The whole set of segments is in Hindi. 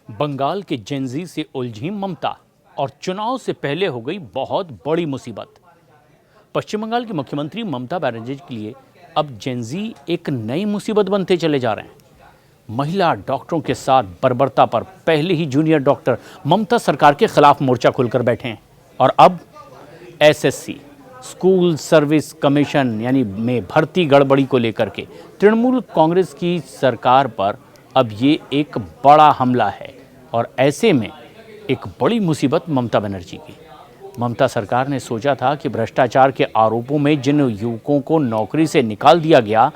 बंगाल के जेनजी से उलझी ममता और चुनाव से पहले हो गई बहुत बड़ी मुसीबत। पश्चिम बंगाल की मुख्यमंत्री ममता बनर्जी के लिए अब जेनजी एक नई मुसीबत बनते चले जा रहे हैं। महिला डॉक्टरों के साथ बर्बरता पर पहले ही जूनियर डॉक्टर ममता सरकार के खिलाफ मोर्चा खोलकर बैठे हैं और अब एसएससी स्कूल सर्विस कमीशन यानी में भर्ती गड़बड़ी को लेकर के तृणमूल कांग्रेस की सरकार पर अब ये एक बड़ा हमला है और ऐसे में एक बड़ी मुसीबत ममता बनर्जी की। ममता सरकार ने सोचा था कि भ्रष्टाचार के आरोपों में जिन युवकों को नौकरी से निकाल दिया गया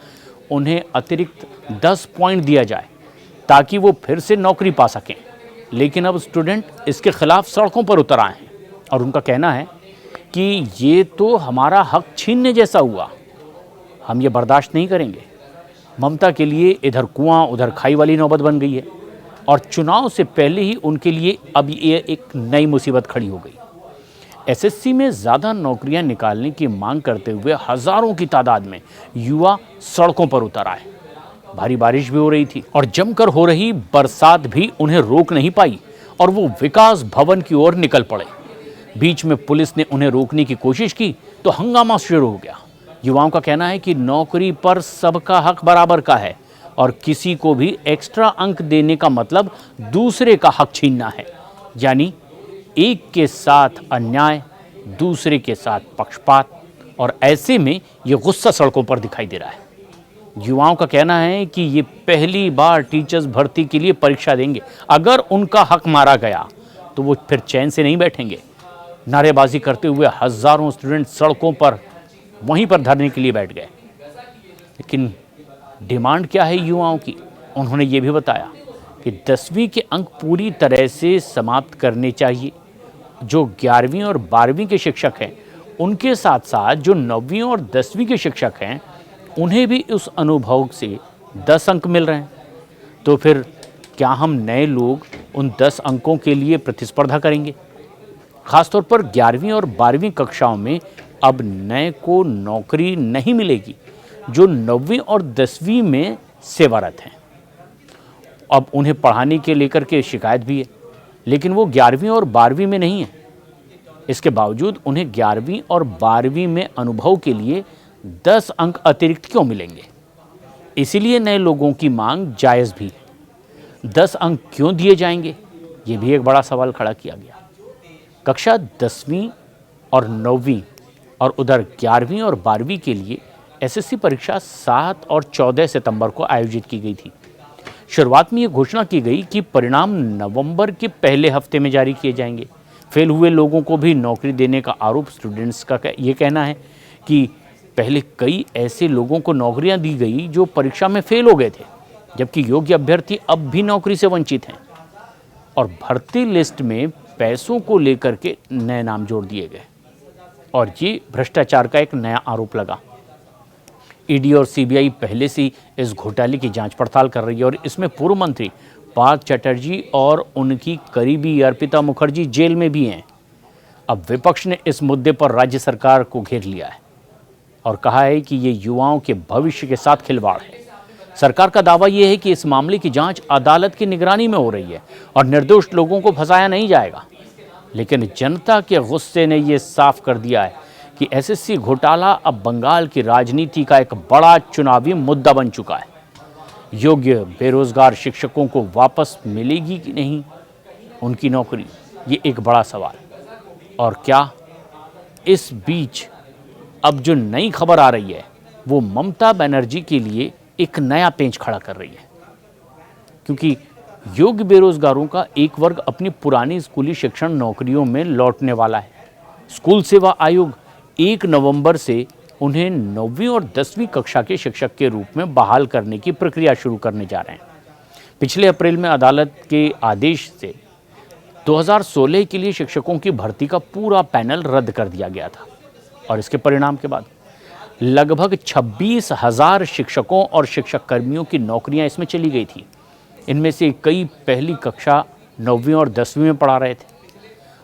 उन्हें अतिरिक्त 10 पॉइंट दिया जाए ताकि वो फिर से नौकरी पा सकें। लेकिन अब स्टूडेंट इसके खिलाफ सड़कों पर उतर आए हैं और उनका कहना है कि ये तो हमारा हक छीनने जैसा हुआ, हम ये बर्दाश्त नहीं करेंगे। ममता के लिए इधर कुआं उधर खाई वाली नौबत बन गई है और चुनाव से पहले ही उनके लिए अब ये एक नई मुसीबत खड़ी हो गई। एसएससी में ज़्यादा नौकरियां निकालने की मांग करते हुए हज़ारों की तादाद में युवा सड़कों पर उतर आए। भारी बारिश भी हो रही थी और जमकर हो रही बरसात भी उन्हें रोक नहीं पाई और वो विकास भवन की ओर निकल पड़े। बीच में पुलिस ने उन्हें रोकने की कोशिश की तो हंगामा शुरू हो गया। युवाओं का कहना है कि नौकरी पर सबका हक बराबर का है और किसी को भी एक्स्ट्रा अंक देने का मतलब दूसरे का हक छीनना है, यानी एक के साथ अन्याय, दूसरे के साथ पक्षपात। और ऐसे में ये गुस्सा सड़कों पर दिखाई दे रहा है। युवाओं का कहना है कि ये पहली बार टीचर्स भर्ती के लिए परीक्षा देंगे, अगर उनका हक मारा गया तो वो फिर चैन से नहीं बैठेंगे। नारेबाजी करते हुए हजारों स्टूडेंट सड़कों पर वहीं पर धरने के लिए बैठ गए। लेकिन डिमांड क्या है युवाओं की? उन्होंने ये भी बताया कि 10वीं के अंक पूरी तरह से समाप्त करने चाहिए। जो 11वीं और 12वीं के शिक्षक हैं उनके साथ साथ जो 9वीं और 10वीं के शिक्षक हैं उन्हें भी उस अनुभव से 10 अंक मिल रहे हैं। तो फिर क्या हम नए लोग उन 10 अंकों के लिए प्रतिस्पर्धा करेंगे? खासतौर पर 11वीं और 12वीं कक्षाओं में अब नए को नौकरी नहीं मिलेगी जो 9वीं और 10वीं में सेवारत हैं। अब उन्हें पढ़ाने के लेकर के शिकायत भी है, लेकिन वो 11वीं और 12वीं में नहीं है। इसके बावजूद उन्हें 11वीं और 12वीं में अनुभव के लिए 10 अंक अतिरिक्त क्यों मिलेंगे? इसीलिए नए लोगों की मांग जायज़ भी है। 10 अंक क्यों दिए जाएंगे, ये भी एक बड़ा सवाल खड़ा किया गया। कक्षा 10वीं और 9वीं और उधर 11वीं और 12वीं के लिए एसएससी परीक्षा 7 और 14 सितंबर को आयोजित की गई थी। शुरुआत में ये घोषणा की गई कि परिणाम नवंबर के पहले हफ्ते में जारी किए जाएंगे। फेल हुए लोगों को भी नौकरी देने का आरोप स्टूडेंट्स का ये कहना है कि पहले कई ऐसे लोगों को नौकरियां दी गई जो परीक्षा में फेल हो गए थे, जबकि योग्य अभ्यर्थी अब भी नौकरी से वंचित हैं। और भर्ती लिस्ट में पैसों को लेकर के नए नाम जोड़ दिए गए और ये भ्रष्टाचार का एक नया आरोप लगा। ईडी और सीबीआई पहले से इस घोटाले की जांच पड़ताल कर रही है और इसमें पूर्व मंत्री पार्थ चटर्जी और उनकी करीबी अर्पिता मुखर्जी जेल में भी हैं। अब विपक्ष ने इस मुद्दे पर राज्य सरकार को घेर लिया है और कहा है कि ये युवाओं के भविष्य के साथ खिलवाड़ है। सरकार का दावा यह है कि इस मामले की जांच अदालत की निगरानी में हो रही है और निर्दोष लोगों को फंसाया नहीं जाएगा। लेकिन जनता के गुस्से ने यह साफ कर दिया है कि एसएससी घोटाला अब बंगाल की राजनीति का एक बड़ा चुनावी मुद्दा बन चुका है। योग्य बेरोजगार शिक्षकों को वापस मिलेगी कि नहीं उनकी नौकरी, ये एक बड़ा सवाल। और क्या इस बीच अब जो नई खबर आ रही है वो ममता बनर्जी के लिए एक नया पेंच खड़ा कर रही है, क्योंकि योग्य बेरोजगारों का एक वर्ग अपनी पुरानी स्कूली शिक्षण नौकरियों में लौटने वाला है। स्कूल सेवा आयोग 1 नवंबर से उन्हें 9वीं और 10वीं कक्षा के शिक्षक के रूप में बहाल करने की प्रक्रिया शुरू करने जा रहे हैं। पिछले अप्रैल में अदालत के आदेश से 2016 के लिए शिक्षकों की भर्ती का पूरा पैनल रद्द कर दिया गया था और इसके परिणाम के बाद लगभग 26,000 शिक्षकों और शिक्षक कर्मियों की नौकरियां इसमें चली गई थी। इनमें से कई पहली कक्षा 9वीं और 10वीं में पढ़ा रहे थे।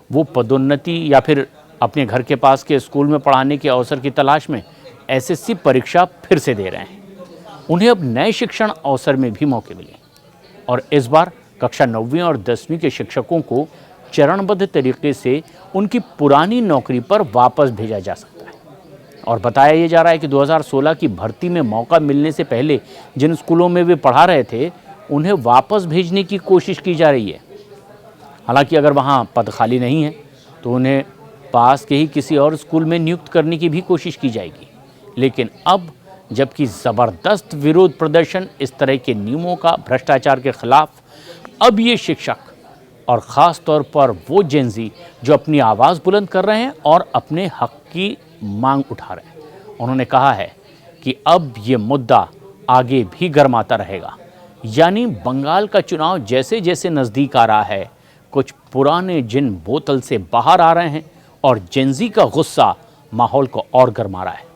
वो पदोन्नति या फिर अपने घर के पास के स्कूल में पढ़ाने के अवसर की तलाश में एसएससी परीक्षा फिर से दे रहे हैं। उन्हें अब नए शिक्षण अवसर में भी मौके मिले और इस बार कक्षा 9वीं और 10वीं के शिक्षकों को चरणबद्ध तरीके से उनकी पुरानी नौकरी पर वापस भेजा जा सकता है। और बताया ये जा रहा है कि 2016 की भर्ती में मौका मिलने से पहले जिन स्कूलों में वे पढ़ा रहे थे, उन्हें वापस भेजने की कोशिश की जा रही है। हालांकि अगर वहां पद खाली नहीं है तो उन्हें पास के ही किसी और स्कूल में नियुक्त करने की भी कोशिश की जाएगी। लेकिन अब जबकि ज़बरदस्त विरोध प्रदर्शन इस तरह के नियमों का भ्रष्टाचार के खिलाफ, अब ये शिक्षक और ख़ास तौर पर वो जेन ज़ी जो अपनी आवाज़ बुलंद कर रहे हैं और अपने हक की मांग उठा रहे हैं, उन्होंने कहा है कि अब ये मुद्दा आगे भी गर्माता रहेगा। यानी बंगाल का चुनाव जैसे जैसे नज़दीक आ रहा है, कुछ पुराने जिन बोतल से बाहर आ रहे हैं और जेन ज़ी का गुस्सा माहौल को और गर्मा रहा है।